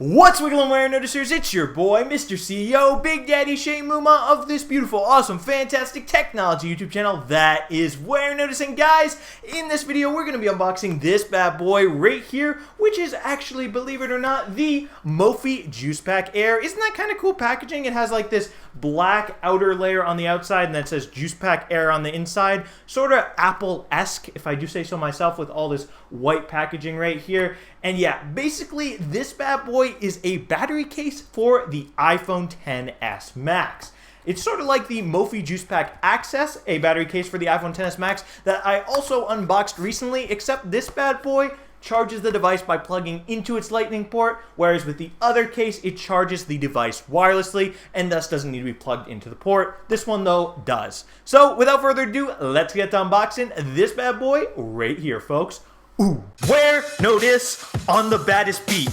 What's wiggling Warenoticers? It's your boy, Mr. CEO, Big Daddy Shane Mumma of this beautiful, awesome, fantastic technology YouTube channel that is Warenotice. And guys, in this video, we're going to be unboxing this bad boy right here, which is actually, believe it or not, the mophie Juice Pack Air. Isn't that kind of cool packaging? It has like this black outer layer on the outside and then it says Juice Pack Air on the inside. Sort of Apple-esque, if I do say so myself, with all this white packaging right here. And yeah, basically, this bad boy is a battery case for the iPhone XS Max. It's sort of like the mophie Juice Pack Access, a battery case for the iPhone XS Max that I also unboxed recently, except this bad boy charges the device by plugging into its lightning port, whereas with the other case, it charges the device wirelessly and thus doesn't need to be plugged into the port. This one, though, does. So, without further ado, let's get to unboxing this bad boy right here, folks. Ooh. Warenotice on the baddest beat.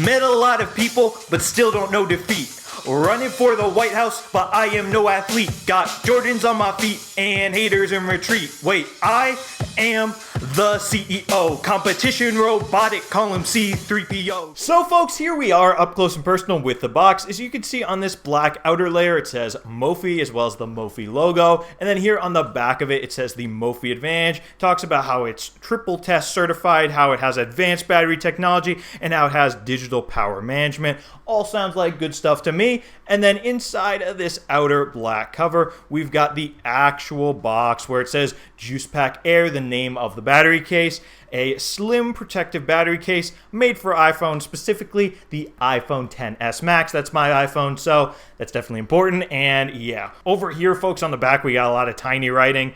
Met a lot of people, but still don't know defeat. Running for the White House, but I am no athlete. Got Jordans on my feet and haters in retreat. Wait, I am the CEO. Competition robotic, call him C3PO. So folks, here we are up close and personal with the box. As you can see on this black outer layer, it says mophie as well as the mophie logo. And then here on the back of it, it says the mophie Advantage. Talks about how it's triple test certified, how it has advanced battery technology, and how it has digital power management. All sounds like good stuff to me. And then inside of this outer black cover, we've got the actual box where it says Juice Pack Air, the name of the battery case, a slim protective battery case made for iPhone, specifically the iPhone XS Max. That's my iPhone, so that's definitely important. And yeah, over here, folks, on the back, we got a lot of tiny writing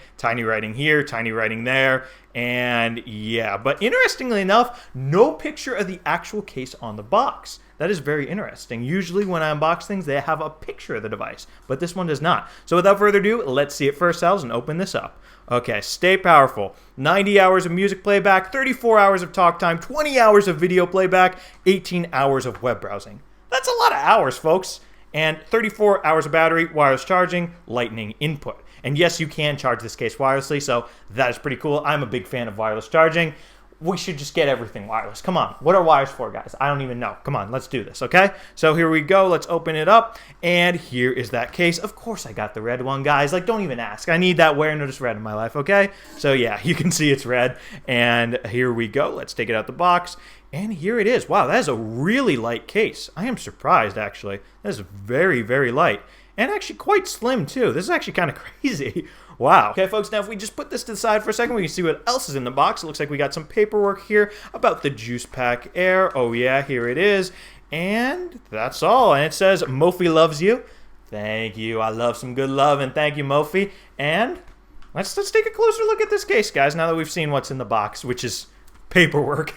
here, tiny writing there. And yeah, but interestingly enough, no picture of the actual case on the box. That is very interesting. Usually when I unbox things, they have a picture of the device, but this one does not. So without further ado, let's see it for ourselves and open this up. Okay, stay powerful. 90 hours of music playback, 34 hours of talk time, 20 hours of video playback, 18 hours of web browsing. That's a lot of hours, folks. And 34 hours of battery, wireless charging, lightning input. And yes, you can charge this case wirelessly, so that is pretty cool. I'm a big fan of wireless charging. We should just get everything wireless. Come on. What are wires for, guys? I don't even know. Come on, let's do this, okay? So here we go. Let's open it up. And here is that case. Of course I got the red one, guys. Like, don't even ask. I need that Warenotice red in my life, okay? So yeah, you can see it's red. And here we go. Let's take it out the box. And here it is. Wow, that is a really light case. I am surprised, actually. That is very, very light. And actually quite slim, too. This is actually kind of crazy. Wow. Okay, folks, now if we just put this to the side for a second, we can see what else is in the box. It looks like we got some paperwork here about the Juice Pack Air. Oh, yeah, here it is. And that's all. And it says, mophie loves you. Thank you. I love some good love, and thank you, mophie. And let's take a closer look at this case, guys, now that we've seen what's in the box, which is paperwork.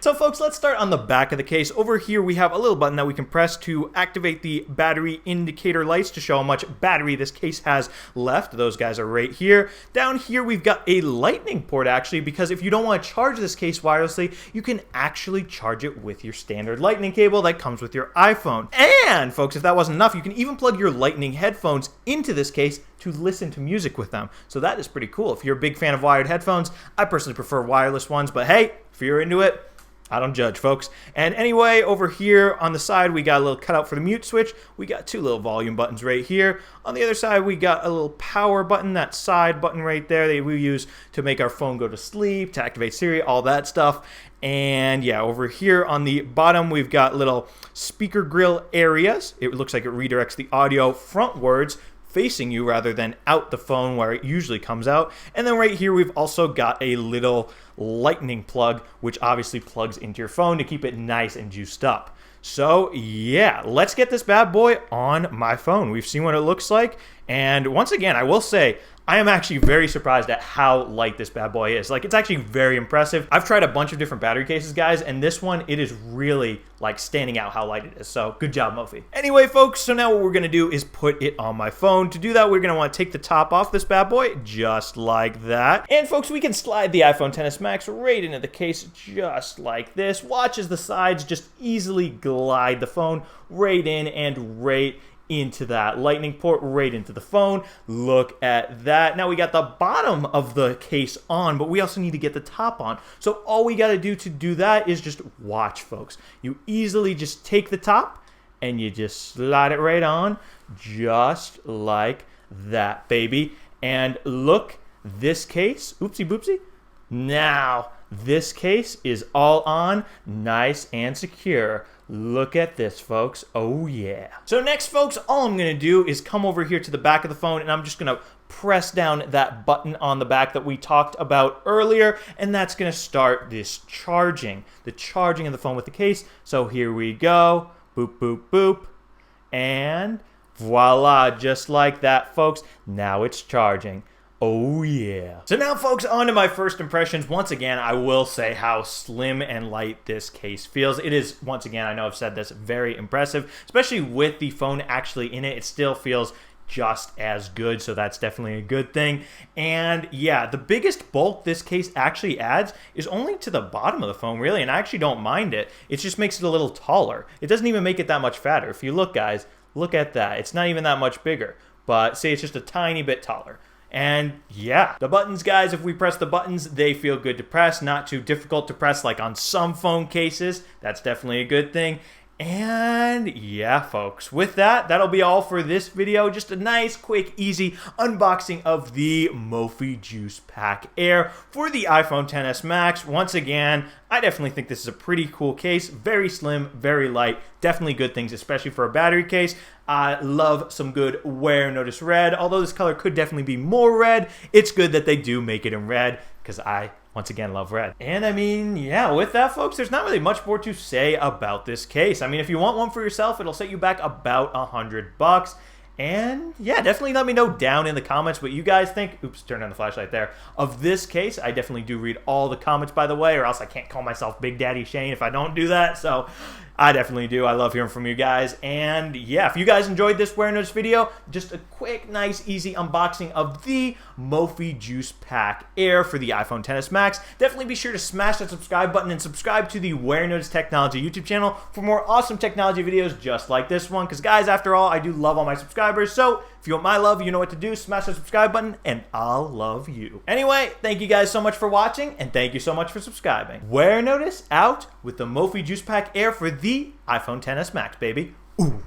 So folks, let's start on the back of the case. Over here we have a little button that we can press to activate the battery indicator lights to show how much battery this case has left. Those guys are right here. Down here we've got a lightning port, actually, because if you don't want to charge this case wirelessly, you can actually charge it with your standard lightning cable that comes with your iPhone. And folks, if that wasn't enough, you can even plug your lightning headphones into this case to listen to music with them. So that is pretty cool. If you're a big fan of wired headphones, I personally prefer wireless ones, but hey, if you're into it, I don't judge, folks. And anyway, over here on the side, we got a little cutout for the mute switch. We got two little volume buttons right here. On the other side, we got a little power button, that side button right there that we use to make our phone go to sleep, to activate Siri, all that stuff. And yeah, over here on the bottom, we've got little speaker grill areas. It looks like it redirects the audio frontwards, facing you rather than out the phone where it usually comes out. And then right here we've also got a little lightning plug, which obviously plugs into your phone to keep it nice and juiced up. So yeah, let's get this bad boy on my phone. We've seen what it looks like, and once again, I will say I am actually very surprised at how light this bad boy is. Like, it's actually very impressive. I've tried a bunch of different battery cases, guys, and this one, it is really like standing out how light it is. So good job, mophie. Anyway, folks, so now what we're gonna do is put it on my phone. To do that, we're gonna want to take the top off this bad boy, just like that. And folks, we can slide the iPhone XS Max right into the case, just like this. Watch as the sides just easily glide the phone right in and right into that lightning port right into the phone. Look at that. Now we got the bottom of the case on, but we also need to get the top on. So all we got to do that is just watch, folks. You easily just take the top and you just slide it right on, just like that, baby. And look, this case, oopsie boopsie. Now, this case is all on, nice and secure. Look at this, folks. Oh, yeah. So next, folks, all I'm going to do is come over here to the back of the phone, and I'm just going to press down that button on the back that we talked about earlier, and that's going to start this charging, the charging of the phone with the case. So here we go. Boop, boop, boop. And voila, just like that, folks. Now it's charging. Oh yeah. So now, folks, on to my first impressions. Once again, I will say how slim and light this case feels. It is, once again, I know I've said this, very impressive, especially with the phone actually in it. It still feels just as good, so that's definitely a good thing. And yeah, the biggest bulk this case actually adds is only to the bottom of the phone, really, and I actually don't mind it. It just makes it a little taller. It doesn't even make it that much fatter. If you look, guys, look at that. It's not even that much bigger, but say it's just a tiny bit taller. And yeah, the buttons, guys, if we press the buttons, they feel good to press, not too difficult to press like on some phone cases. That's definitely a good thing. And yeah, folks, with that, that'll be all for this video. Just a nice, quick, easy unboxing of the Mophie Juice Pack Air for the iPhone XS Max. Once again, I definitely think this is a pretty cool case. Very slim, very light. Definitely good things, especially for a battery case. I love some good Warenotice red. Although this color could definitely be more red, it's good that they do make it in red because I, once again, love red. And I mean, yeah, with that, folks, there's not really much more to say about this case. I mean, if you want one for yourself, it'll set you back about $100. And yeah, definitely let me know down in the comments what you guys think. Oops, turn on the flashlight there. Of this case, I definitely do read all the comments, by the way, or else I can't call myself Big Daddy Shane if I don't do that. So I definitely do. I love hearing from you guys. And yeah, if you guys enjoyed this Warenotice video, just a quick, nice, easy unboxing of the Mophie Juice Pack Air for the iPhone XS Max. Definitely be sure to smash that subscribe button and subscribe to the Warenotice Technology YouTube channel for more awesome technology videos just like this one. Because guys, after all, I do love all my subscribers. So if you want my love, you know what to do. Smash the subscribe button and I'll love you. Anyway, thank you guys so much for watching and thank you so much for subscribing. Warenotice out with the Mophie Juice Pack Air for the iPhone XS Max, baby. Ooh.